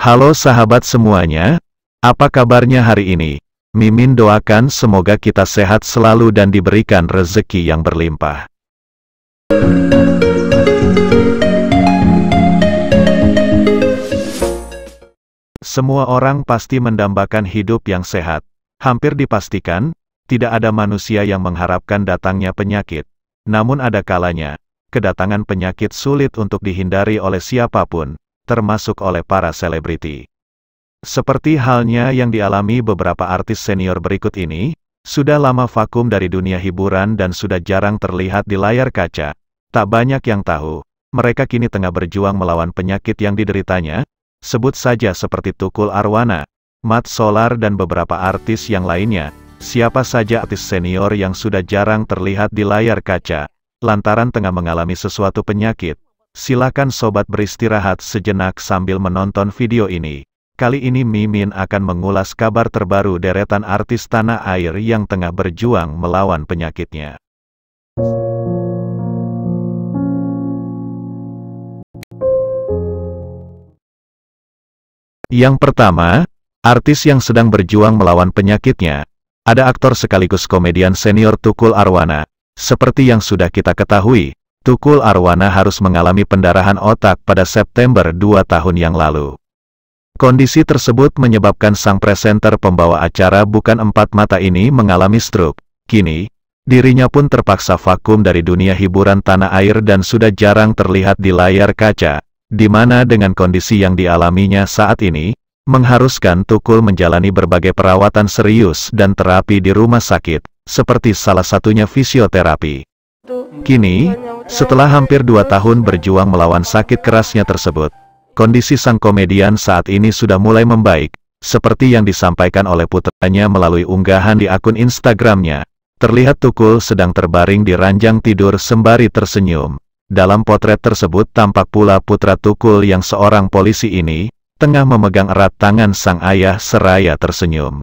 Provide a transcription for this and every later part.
Halo sahabat semuanya, apa kabarnya hari ini? Mimin doakan semoga kita sehat selalu dan diberikan rezeki yang berlimpah. Semua orang pasti mendambakan hidup yang sehat. Hampir dipastikan, tidak ada manusia yang mengharapkan datangnya penyakit. Namun ada kalanya, kedatangan penyakit sulit untuk dihindari oleh siapapun, termasuk oleh para selebriti. Seperti halnya yang dialami beberapa artis senior berikut ini, sudah lama vakum dari dunia hiburan dan sudah jarang terlihat di layar kaca. Tak banyak yang tahu, mereka kini tengah berjuang melawan penyakit yang dideritanya, sebut saja seperti Tukul Arwana, Mat Solar dan beberapa artis yang lainnya. Siapa saja artis senior yang sudah jarang terlihat di layar kaca, lantaran tengah mengalami sesuatu penyakit? Silakan sobat beristirahat sejenak sambil menonton video ini. Kali ini Mimin akan mengulas kabar terbaru deretan artis tanah air yang tengah berjuang melawan penyakitnya. Yang pertama, artis yang sedang berjuang melawan penyakitnya, ada aktor sekaligus komedian senior Tukul Arwana. Seperti yang sudah kita ketahui, Tukul Arwana harus mengalami pendarahan otak pada September 2 tahun yang lalu. Kondisi tersebut menyebabkan sang presenter pembawa acara Bukan Empat Mata ini mengalami stroke. Kini, dirinya pun terpaksa vakum dari dunia hiburan tanah air dan sudah jarang terlihat di layar kaca, di mana dengan kondisi yang dialaminya saat ini, mengharuskan Tukul menjalani berbagai perawatan serius dan terapi di rumah sakit, seperti salah satunya fisioterapi. Kini, setelah hampir 2 tahun berjuang melawan sakit kerasnya tersebut, kondisi sang komedian saat ini sudah mulai membaik, seperti yang disampaikan oleh putranya melalui unggahan di akun Instagramnya. Terlihat Tukul sedang terbaring di ranjang tidur sembari tersenyum. Dalam potret tersebut tampak pula putra Tukul yang seorang polisi ini, tengah memegang erat tangan sang ayah seraya tersenyum.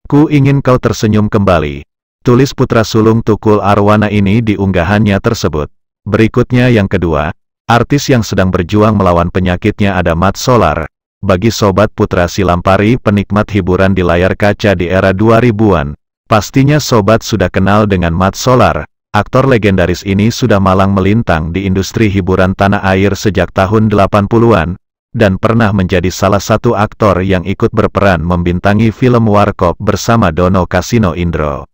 "Ku ingin kau tersenyum kembali," tulis putra sulung Tukul Arwana ini di unggahannya tersebut. Berikutnya yang kedua, artis yang sedang berjuang melawan penyakitnya ada Mat Solar. Bagi sobat putra Silampari penikmat hiburan di layar kaca di era 2000-an, pastinya sobat sudah kenal dengan Mat Solar. Aktor legendaris ini sudah malang melintang di industri hiburan tanah air sejak tahun 80-an, dan pernah menjadi salah satu aktor yang ikut berperan membintangi film Warkop bersama Dono Kasino Indro.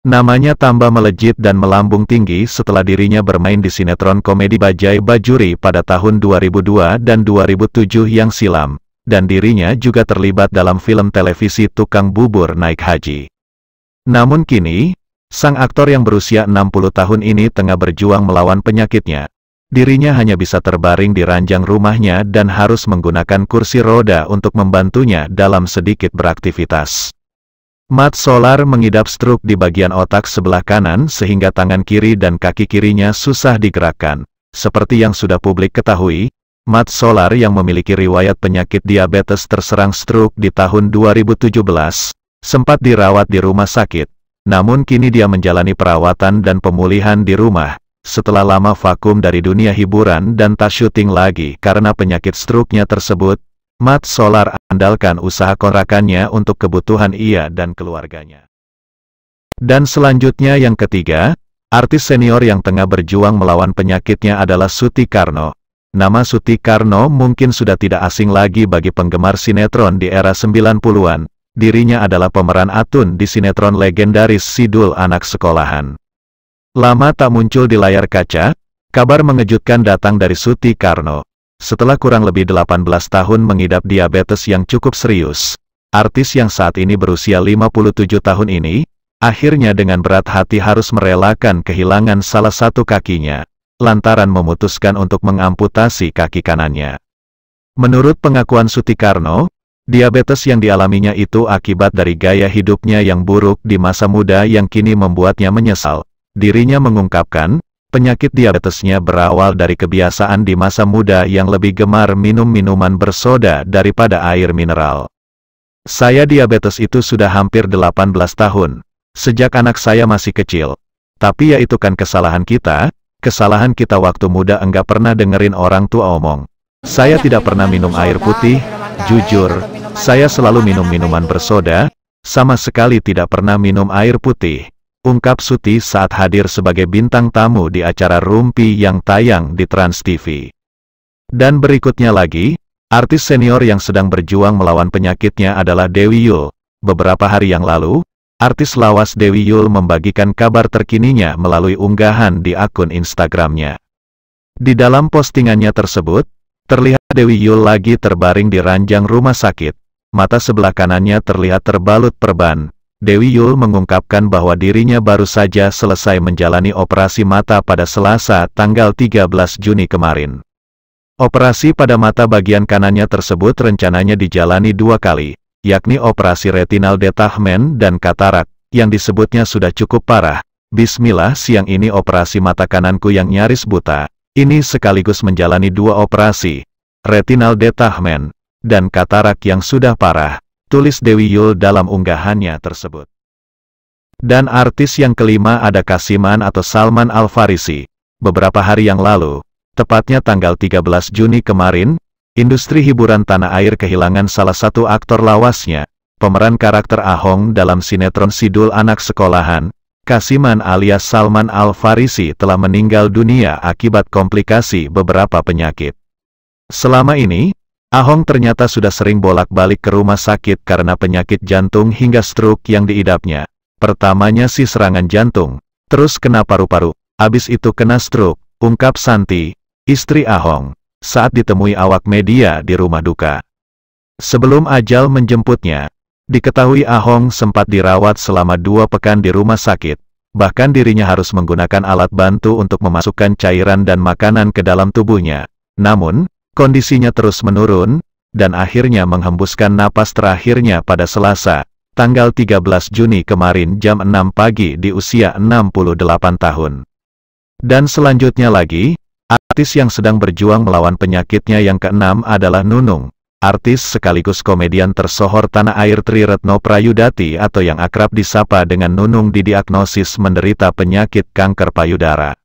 Namanya tambah melejit dan melambung tinggi setelah dirinya bermain di sinetron komedi Bajai Bajuri pada tahun 2002 dan 2007 yang silam, dan dirinya juga terlibat dalam film televisi Tukang Bubur Naik Haji. Namun kini, sang aktor yang berusia 60 tahun ini tengah berjuang melawan penyakitnya. Dirinya hanya bisa terbaring di ranjang rumahnya dan harus menggunakan kursi roda untuk membantunya dalam sedikit beraktivitas. Mat Solar mengidap stroke di bagian otak sebelah kanan sehingga tangan kiri dan kaki kirinya susah digerakkan. Seperti yang sudah publik ketahui, Mat Solar yang memiliki riwayat penyakit diabetes terserang stroke di tahun 2017, sempat dirawat di rumah sakit. Namun kini dia menjalani perawatan dan pemulihan di rumah, setelah lama vakum dari dunia hiburan dan tak syuting lagi karena penyakit stroke-nya tersebut. Mat Solar andalkan usaha kontrakannya untuk kebutuhan ia dan keluarganya. Dan selanjutnya yang ketiga, artis senior yang tengah berjuang melawan penyakitnya adalah Suti Karno. Nama Suti Karno mungkin sudah tidak asing lagi bagi penggemar sinetron di era 90-an. Dirinya adalah pemeran Atun di sinetron legendaris Sidul Anak Sekolahan. Lama tak muncul di layar kaca, kabar mengejutkan datang dari Suti Karno. Setelah kurang lebih 18 tahun mengidap diabetes yang cukup serius, artis yang saat ini berusia 57 tahun ini, akhirnya dengan berat hati harus merelakan kehilangan salah satu kakinya, lantaran memutuskan untuk mengamputasi kaki kanannya. Menurut pengakuan Suti Karno, diabetes yang dialaminya itu akibat dari gaya hidupnya yang buruk di masa muda yang kini membuatnya menyesal. Dirinya mengungkapkan, penyakit diabetesnya berawal dari kebiasaan di masa muda yang lebih gemar minum minuman bersoda daripada air mineral. "Saya diabetes itu sudah hampir 18 tahun, sejak anak saya masih kecil. Tapi ya itu kan kesalahan kita waktu muda enggak pernah dengerin orang tua omong. Saya tidak pernah minum air putih, Jujur, Saya selalu minum minuman bersoda, sama sekali tidak pernah minum air putih, ungkap Suti saat hadir sebagai bintang tamu di acara Rumpi yang tayang di Trans TV. Dan berikutnya lagi, artis senior yang sedang berjuang melawan penyakitnya adalah Dewi Yull. Beberapa hari yang lalu, artis lawas Dewi Yull membagikan kabar terkininya melalui unggahan di akun Instagramnya. Di dalam postingannya tersebut, terlihat Dewi Yull lagi terbaring di ranjang rumah sakit. Mata sebelah kanannya terlihat terbalut perban. Dewi Yull mengungkapkan bahwa dirinya baru saja selesai menjalani operasi mata pada Selasa, tanggal 13 Juni kemarin. Operasi pada mata bagian kanannya tersebut rencananya dijalani 2 kali, yakni operasi retinal detachment dan katarak, yang disebutnya sudah cukup parah. Bismillah, siang ini operasi mata kananku yang nyaris buta. Ini sekaligus menjalani 2 operasi, retinal detachment dan katarak yang sudah parah, tulis Dewi Yull dalam unggahannya tersebut. Dan artis yang kelima ada Kasiman atau Salman Al Farisi. Beberapa hari yang lalu, tepatnya tanggal 13 Juni kemarin, industri hiburan tanah air kehilangan salah satu aktor lawasnya, pemeran karakter Ahong dalam sinetron Sidul Anak Sekolahan. Kasiman alias Salman Al Farisi telah meninggal dunia akibat komplikasi beberapa penyakit. Selama ini, Ahong ternyata sudah sering bolak-balik ke rumah sakit karena penyakit jantung hingga stroke yang diidapnya. Pertamanya sih serangan jantung, terus kena paru-paru, abis itu kena stroke, ungkap Santi, istri Ahong, saat ditemui awak media di rumah duka. Sebelum ajal menjemputnya, diketahui Ahong sempat dirawat selama 2 pekan di rumah sakit, bahkan dirinya harus menggunakan alat bantu untuk memasukkan cairan dan makanan ke dalam tubuhnya. Namun, kondisinya terus menurun, dan akhirnya menghembuskan napas terakhirnya pada Selasa, tanggal 13 Juni kemarin jam 6 pagi di usia 68 tahun. Dan selanjutnya lagi, artis yang sedang berjuang melawan penyakitnya yang keenam adalah Nunung, artis sekaligus komedian tersohor tanah air Tri Retno Prayudati atau yang akrab disapa dengan Nunung didiagnosis menderita penyakit kanker payudara.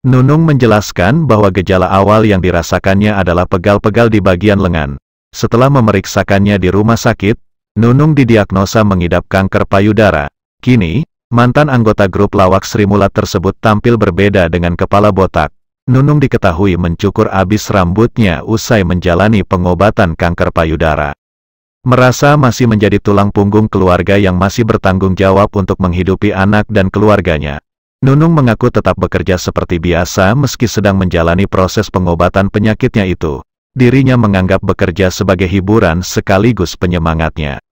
Nunung menjelaskan bahwa gejala awal yang dirasakannya adalah pegal-pegal di bagian lengan. Setelah memeriksakannya di rumah sakit, Nunung didiagnosa mengidap kanker payudara. Kini, mantan anggota grup lawak Sri Mulat tersebut tampil berbeda dengan kepala botak. Nunung diketahui mencukur abis rambutnya usai menjalani pengobatan kanker payudara. Merasa masih menjadi tulang punggung keluarga yang masih bertanggung jawab untuk menghidupi anak dan keluarganya, Nunung mengaku tetap bekerja seperti biasa meski sedang menjalani proses pengobatan penyakitnya itu. Dirinya menganggap bekerja sebagai hiburan sekaligus penyemangatnya.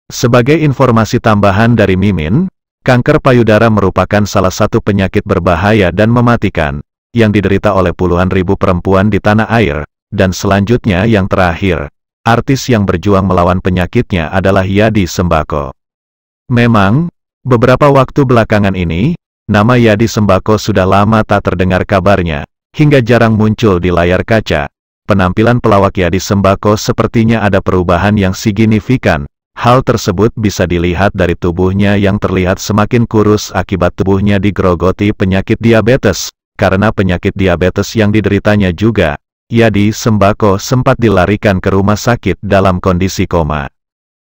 Sebagai informasi tambahan dari Mimin, kanker payudara merupakan salah satu penyakit berbahaya dan mematikan, yang diderita oleh puluhan ribu perempuan di tanah air. Dan selanjutnya yang terakhir, artis yang berjuang melawan penyakitnya adalah Yadi Sembako. Memang, beberapa waktu belakangan ini, nama Yadi Sembako sudah lama tak terdengar kabarnya, hingga jarang muncul di layar kaca. Penampilan pelawak Yadi Sembako sepertinya ada perubahan yang signifikan. Hal tersebut bisa dilihat dari tubuhnya yang terlihat semakin kurus akibat tubuhnya digerogoti penyakit diabetes. Karena penyakit diabetes yang dideritanya juga, Yadi Sembako sempat dilarikan ke rumah sakit dalam kondisi koma.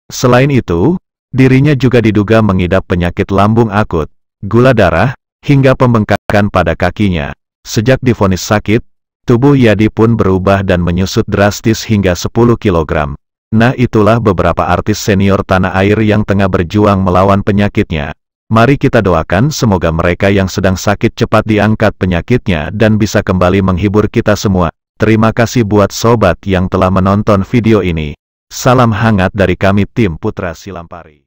Selain itu, dirinya juga diduga mengidap penyakit lambung akut, gula darah, hingga pembengkakan pada kakinya. Sejak divonis sakit, tubuh Yadi pun berubah dan menyusut drastis hingga 10 kg. Nah, itulah beberapa artis senior tanah air yang tengah berjuang melawan penyakitnya. Mari kita doakan semoga mereka yang sedang sakit cepat diangkat penyakitnya dan bisa kembali menghibur kita semua. Terima kasih buat sobat yang telah menonton video ini. Salam hangat dari kami tim Putra Silampari.